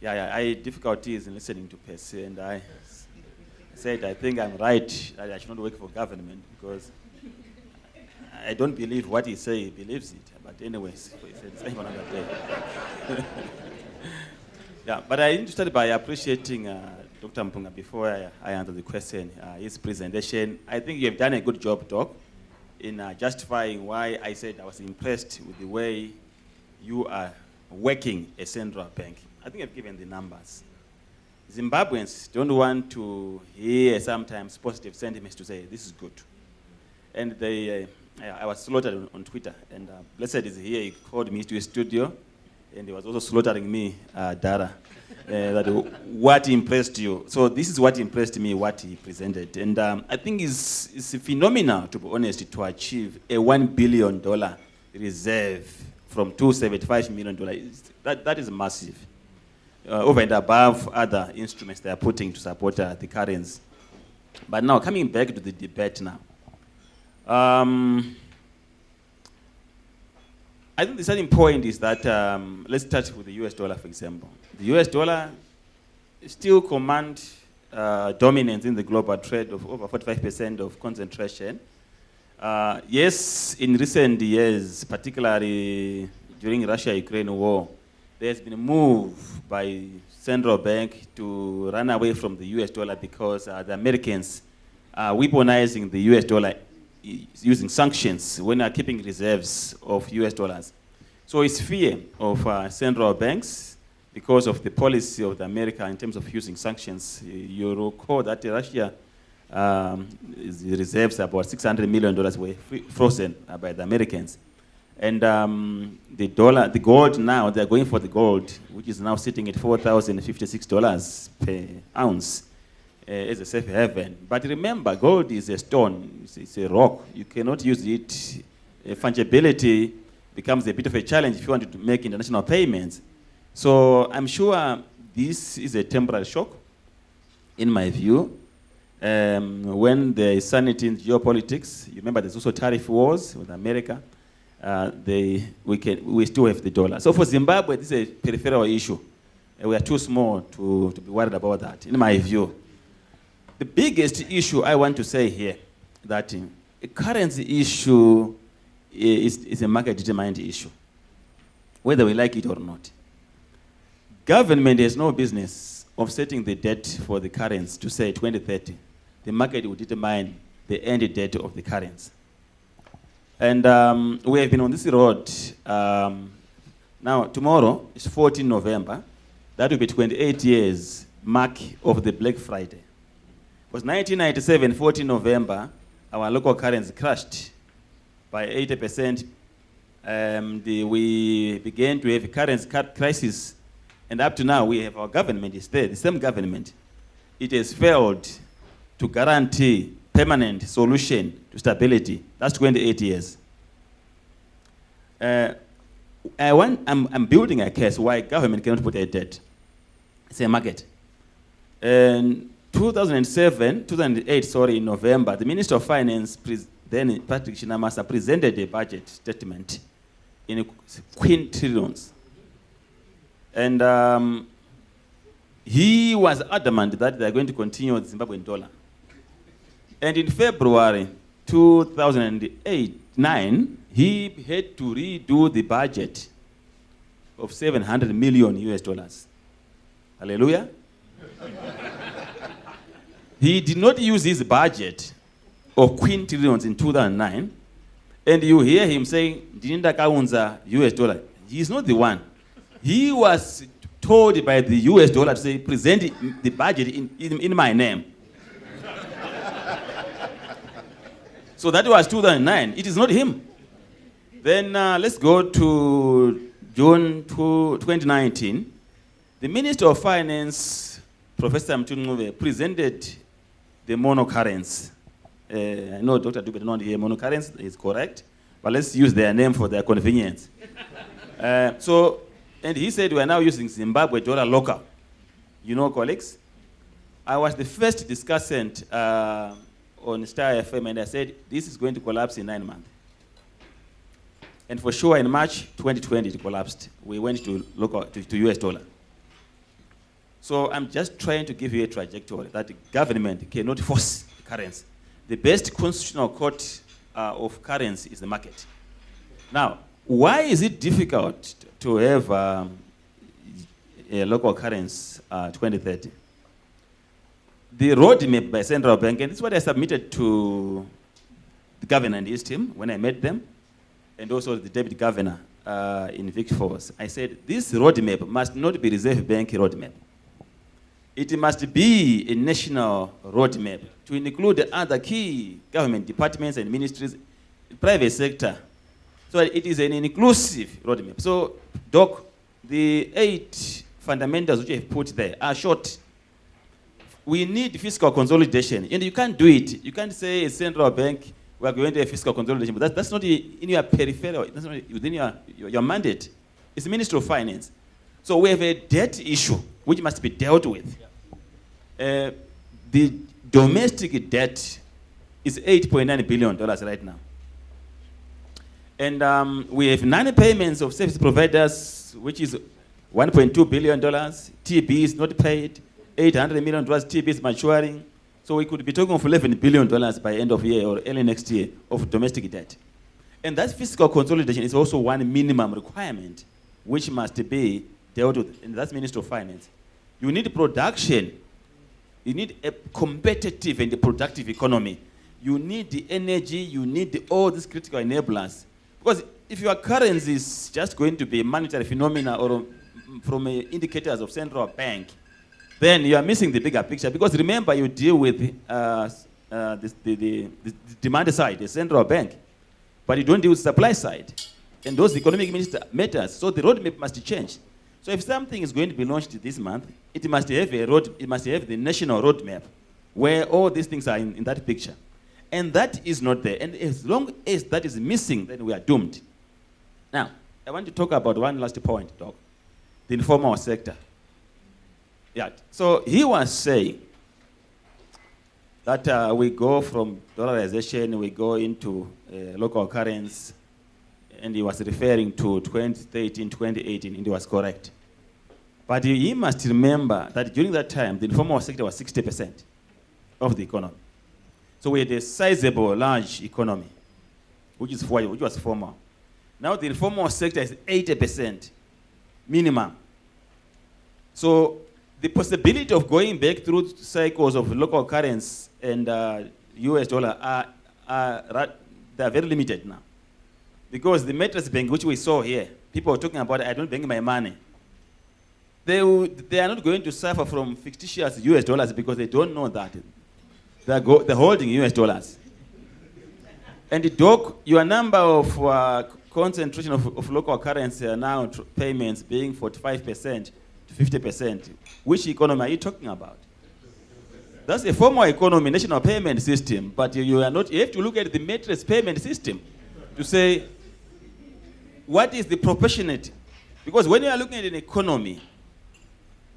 I had difficulties in listening to Percy, and I said I think I'm right that I should not work for government because I don't believe what he says, he believes it. But anyways, it's another day. But I need to start by appreciating Dr. Mpunga before I answer the question, his presentation. I think you have done a good job, Doc, in justifying why I said I was impressed with the way you are working a central bank. I think I've given the numbers. Zimbabweans don't want to hear sometimes positive sentiments to say this is good. And I was slaughtered on Twitter, and Blessed is here. He called me to his studio, and he was also slaughtering me, Dara, that what impressed you. So this is what impressed me, what he presented. And I think it's phenomenal, to be honest, to achieve a $1 billion reserve from $275 million. That is massive. Over and above other instruments they are putting to support the currency. But now, coming back to the debate now. I think the starting point is that, let's start with the US dollar, for example. The US dollar still commands dominance in the global trade of over 45% of concentration. Yes, in recent years, particularly during Russia-Ukraine war, there's been a move by central bank to run away from the US dollar because the Americans are weaponizing the US dollar using sanctions when they are keeping reserves of US dollars. So it's fear of central banks because of the policy of the America in terms of using sanctions. You recall that Russia the reserves, about $600 million, were frozen by the Americans. And the gold now, they're going for the gold, which is now sitting at $4,056 per ounce as a safe haven. But remember, gold is a stone, it's a rock. You cannot use it. Fungibility becomes a bit of a challenge if you want to make international payments. So I'm sure this is a temporary shock, in my view. When there is sanity in geopolitics, you remember there's also tariff wars with America. We still have the dollar. So for Zimbabwe, this is a peripheral issue. We are too small to be worried about that, in my view. The biggest issue I want to say here, that a currency issue is a market-determined issue, whether we like it or not. Government has no business of setting the debt for the currency to say 2030. The market will determine the end date of the currency. And we have been on this road. Now, tomorrow is 14 November. That will be 28 years mark of the Black Friday. It was 1997, 14 November, our local currency crashed by 80%. We began to have a currency crisis. And up to now, we have our government is there, the same government. It has failed to guarantee permanent solution to stability. That's 28 years. I'm building a case why government cannot put a debt. It's a market. In 2008, in November, the Minister of Finance, then Patrick Shinamasa, presented a budget statement in quintillions. And he was adamant that they're going to continue with the Zimbabwean dollar. And in February 2009, he had to redo the budget of $700 million. Hallelujah. He did not use his budget of quintillions in 2009. And you hear him saying, Dinda Kaunza US dollar. He is not the one. He was told by the US dollar to say, present the budget in my name. So that was 2009. It is not him. Then let's go to June 2019. The Minister of Finance, Professor Mtunguve, presented the monocurrency. I know Dr. Dube did not hear monocurrency is correct, but let's use their name for their convenience. And he said we are now using Zimbabwe dollar local. You know, colleagues, I was the first discussant on Star FM, and I said this is going to collapse in 9 months. And for sure, in March 2020, it collapsed. We went to US dollar. So I'm just trying to give you a trajectory that the government cannot force currency. The best constitutional court of currency is the market. Now, why is it difficult to have a local currency 2030? The roadmap by central bank, and this is what I submitted to the governor and his team when I met them, and also the deputy governor in Vic Falls. I said, this roadmap must not be Reserve Bank roadmap. It must be a national roadmap to include other key government departments and ministries, private sector. So it is an inclusive roadmap. So, Doc, the 8 fundamentals which I have put there are short. We need fiscal consolidation, and you can't do it. You can't say a central bank, we are going to have fiscal consolidation, but that's not in your peripheral, that's not within your mandate. It's the Ministry of Finance. So we have a debt issue which must be dealt with. The domestic debt is $8.9 billion right now. And we have non-payments of service providers, which is $1.2 billion. TB is not paid. $800 million TB is maturing. So we could be talking of $11 billion by end of year or early next year of domestic debt. And that fiscal consolidation is also one minimum requirement which must be dealt with, and that's Minister of Finance. You need production. You need a competitive and a productive economy. You need the energy, you need all these critical enablers. Because if your currency is just going to be a monetary phenomena or from indicators of central bank, then you are missing the bigger picture. Because remember, you deal with the demand side, the central bank, but you don't deal with supply side. And those economic matters. So the roadmap must change. So if something is going to be launched this month, it must have the national roadmap where all these things are in that picture. And that is not there. And as long as that is missing, then we are doomed. Now, I want to talk about one last point, Doc. The informal sector. Yeah. So he was saying that we go from dollarization, we go into local currency, and he was referring to 2013, 2018, and he was correct. But he must remember that during that time, the informal sector was 60% of the economy. So we had a sizable, large economy, which was formal. Now the informal sector is 80% minimum. So the possibility of going back through cycles of local currency and US dollar they are very limited now. Because the matrix bank, which we saw here, people are talking about, I don't bank my money. They are not going to suffer from fictitious US dollars because they don't know that. They're holding US dollars. And Doc, your number of concentration of local currency are now payments being 45% to 50%. Which economy are you talking about? That's a formal economy, national payment system, but you have to look at the matrix payment system to say, what is the proportionate? Because when you are looking at an economy,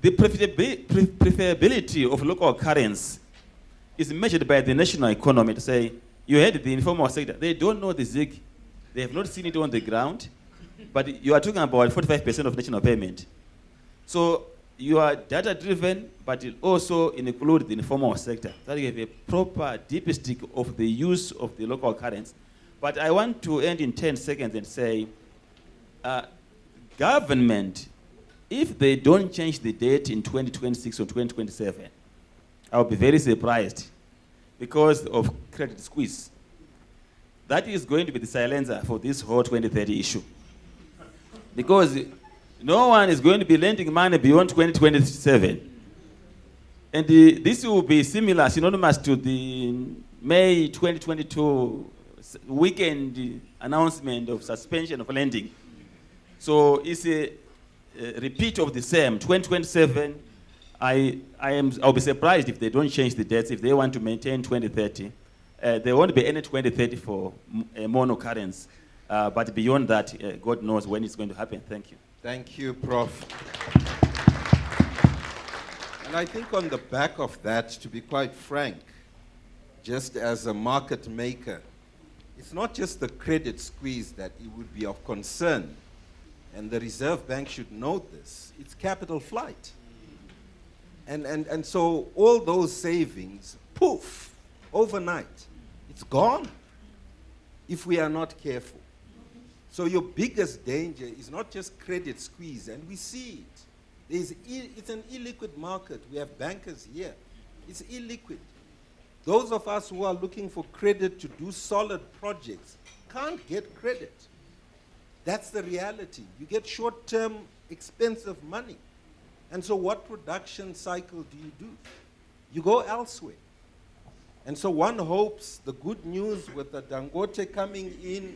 the preferability of local currency is measured by the national economy to say, you had the informal sector, they don't know the ZIG, they have not seen it on the ground, but you are talking about 45% of national payment. So you are data driven, but it also includes the informal sector. That you have a proper dipstick of the use of the local currency. But I want to end in 10 seconds and say, government, if they don't change the date in 2026 or 2027, I'll be very surprised because of credit squeeze. That is going to be the silencer for this whole 2030 issue. Because no one is going to be lending money beyond 2027. And this will be similar, synonymous to the May 2022 weekend announcement of suspension of lending. So it's a repeat of the same. 2027, I'll be surprised if they don't change the dates, if they want to maintain 2030. There won't be any 2030 for monocurrency. But beyond that, God knows when it's going to happen. Thank you. Thank you, Prof. And I think on the back of that, to be quite frank, just as a market maker, it's not just the credit squeeze that it would be of concern, and the Reserve Bank should note this, it's capital flight. And so all those savings, poof, overnight, it's gone if we are not careful. So your biggest danger is not just credit squeeze, and we see it. It's an illiquid market. We have bankers here. It's illiquid. Those of us who are looking for credit to do solid projects can't get credit. That's the reality. You get short-term, expensive money. And so what production cycle do you do? You go elsewhere. And so one hopes the good news with the Dangote coming in,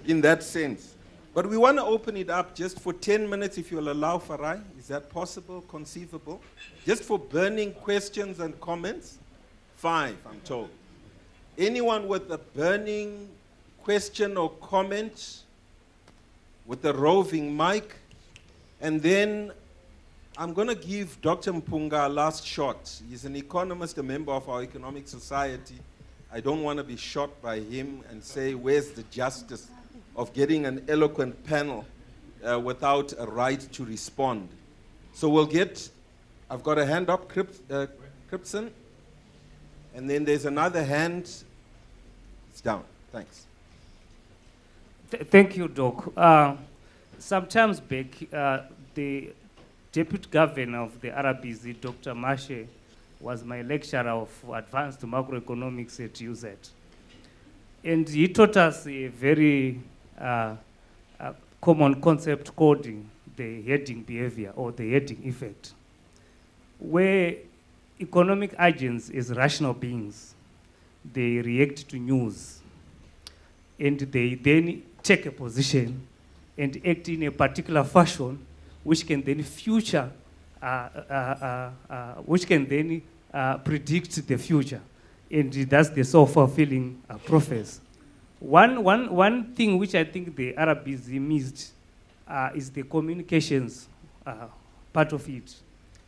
in that sense. But we want to open it up just for 10 minutes, if you'll allow, Farai. Is that possible, conceivable? Just for burning questions and comments? 5, I'm told. Anyone with a burning question or comment with a roving mic? And then I'm going to give Dr. Mpunga a last shot. He's an economist, a member of our Economic Society. I don't want to be shot by him and say, where's the justice of getting an eloquent panel without a right to respond? So we'll get, I've got a hand up, Cripson. And then there's another hand. It's down. Thanks. Thank you, Doc. some times back, the deputy governor of the RBZ, Dr. Mashe, was my lecturer of advanced macroeconomics at UZ. And he taught us a very common concept called the hedging behavior or the hedging effect, where economic agents as rational beings, they react to news and they then take a position and act in a particular fashion which can then predict the future. And that's the self-fulfilling prophecy. One thing which I think the RBZ missed is the communications part of it.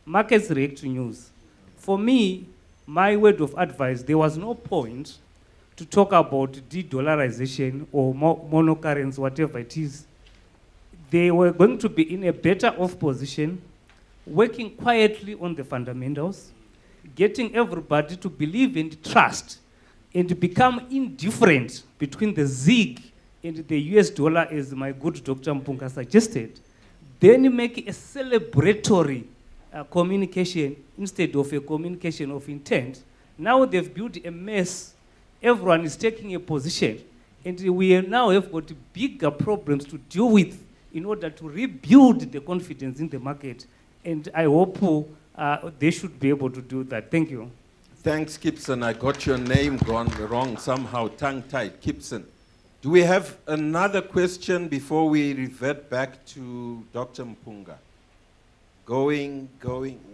Markets react to news. For me, my word of advice, there was no point to talk about de-dollarization or monocurrency, whatever it is. They were going to be in a better off position, working quietly on the fundamentals, getting everybody to believe and trust and become indifferent between the ZiG and the US dollar, as my good Dr. Mpunga suggested. Then make a celebratory communication instead of a communication of intent. Now they've built a mess. Everyone is taking a position. And we now have got bigger problems to deal with in order to rebuild the confidence in the market. And I hope they should be able to do that. Thank you. Thanks, Gibson. I got your name wrong somehow, tongue-tied. Gibson. Do we have another question before we revert back to Dr. Mpunga? Going.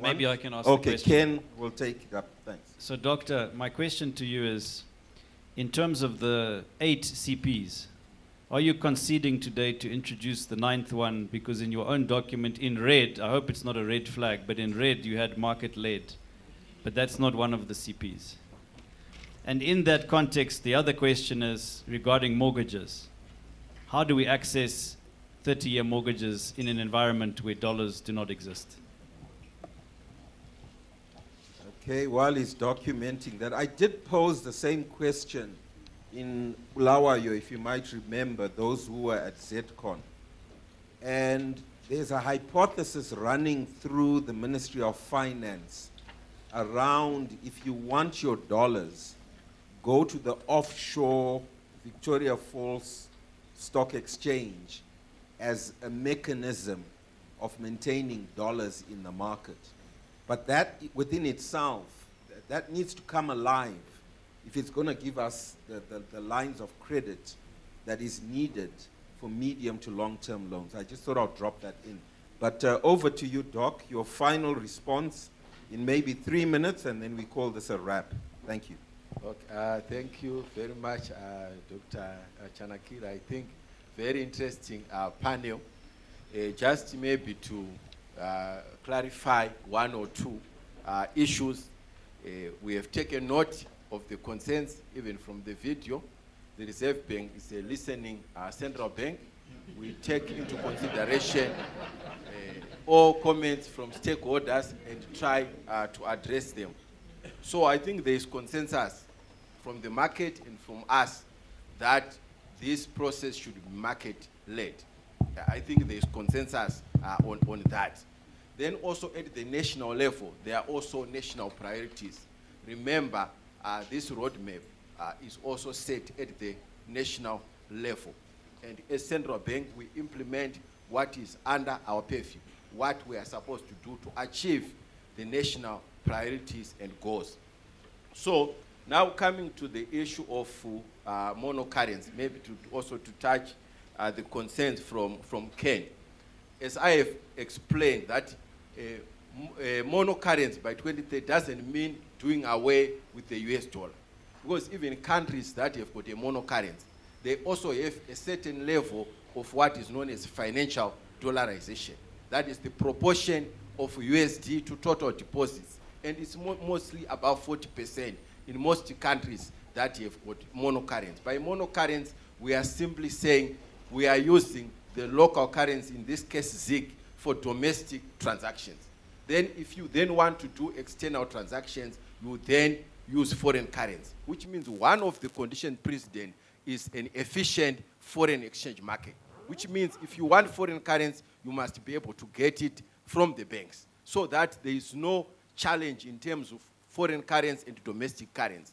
Maybe I can ask Okay, the question. Ken will take it up. Thanks. So, Doctor, my question to you is, in terms of the 8 CPs, are you conceding today to introduce the 9th one? Because in your own document in red, I hope it's not a red flag, but in red you had market-led. But that's not one of the CPs. And in that context, the other question is regarding mortgages. How do we access 30-year mortgages in an environment where dollars do not exist? Okay, while he's documenting that, I did pose the same question in Bulawayo, if you might remember, those who were at ZCon. And there's a hypothesis running through the Ministry of Finance around, if you want your dollars, go to the offshore Victoria Falls Stock Exchange as a mechanism of maintaining dollars in the market. But that within itself, that needs to come alive if it's going to give us the lines of credit that is needed for medium to long-term loans. I just thought I'd drop that in. But over to you, Doc, your final response in maybe 3 minutes, and then we call this a wrap. Thank you. Okay, thank you very much, Dr. Chanakira. I think very interesting panel. Just maybe to clarify one or two issues. We have taken note of the concerns even from the video. The Reserve Bank is a listening central bank. We take into consideration all comments from stakeholders and try to address them. So I think there is consensus from the market and from us that this process should be market-led. I think there is consensus on that. Then also at the national level, there are also national priorities. Remember, this roadmap is also set at the national level. And as central bank, we implement what is under our purview, what we are supposed to do to achieve the national priorities and goals. So now coming to the issue of monocurrency, maybe to touch the concerns from Ken. As I have explained, that monocurrency by 2030 doesn't mean doing away with the US dollar. Because even countries that have got a monocurrency, they also have a certain level of what is known as financial dollarization. That is the proportion of USD to total deposits. And it's mostly about 40% in most countries that have got monocurrency. By monocurrency, we are simply saying we are using the local currency, in this case ZiG, for domestic transactions. Then if you then want to do external transactions, you then use foreign currency, which means one of the conditions precedent is an efficient foreign exchange market, which means if you want foreign currency, you must be able to get it from the banks, so that there is no challenge in terms of foreign currency and domestic currency.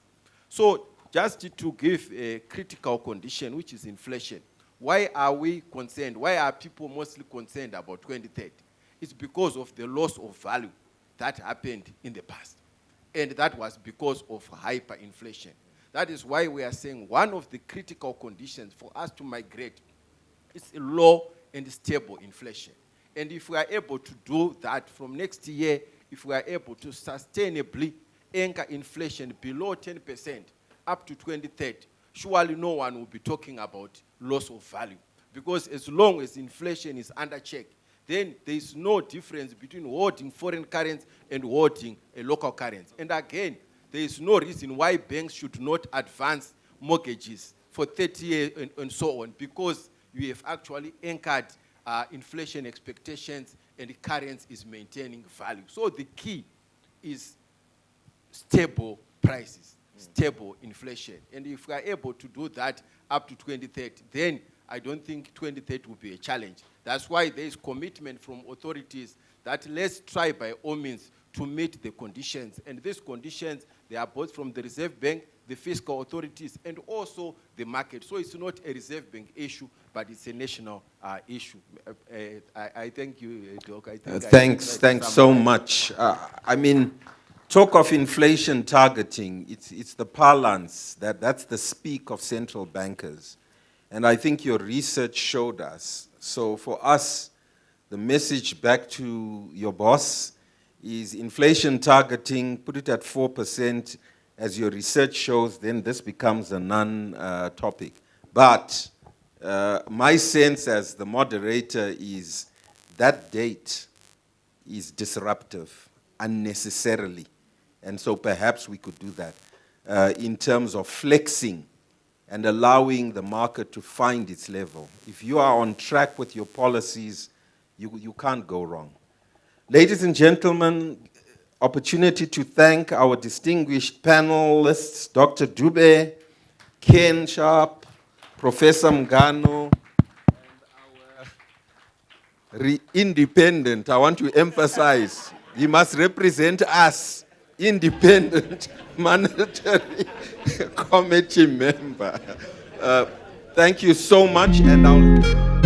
So just to give a critical condition, which is inflation, why are we concerned? Why are people mostly concerned about 2030? It's because of the loss of value that happened in the past. And that was because of hyperinflation. That is why we are saying one of the critical conditions for us to migrate is a low and stable inflation. And if we are able to do that from next year, if we are able to sustainably anchor inflation below 10% up to 2030, surely no one will be talking about loss of value. Because as long as inflation is under check, then there is no difference between holding foreign currency and holding a local currency. And again, there is no reason why banks should not advance mortgages for 30 years and so on, because you have actually anchored inflation expectations and the currency is maintaining value. So the key is stable prices, stable inflation. And if we are able to do that up to 2030, then I don't think 2030 will be a challenge. That's why there is commitment from authorities that let's try by all means to meet the conditions. And these conditions, they are both from the Reserve Bank, the fiscal authorities, and also the market. So it's not a Reserve Bank issue, but it's a national issue. I thank you, Doc. Thanks so much. I mean, talk of inflation targeting, it's the parlance, that's the speak of central bankers. And I think your research showed us. So for us, the message back to your boss is inflation targeting, put it at 4%, as your research shows, then this becomes a non-topic. But my sense as the moderator is that date is disruptive unnecessarily. And so perhaps we could do that in terms of flexing and allowing the market to find its level. If you are on track with your policies, you can't go wrong. Ladies and gentlemen, opportunity to thank our distinguished panelists, Dr. Dube, Ken Sharp, Professor Mngano, and our independent, I want to emphasize, he must represent us, independent monetary committee member. Thank you so much, and I'll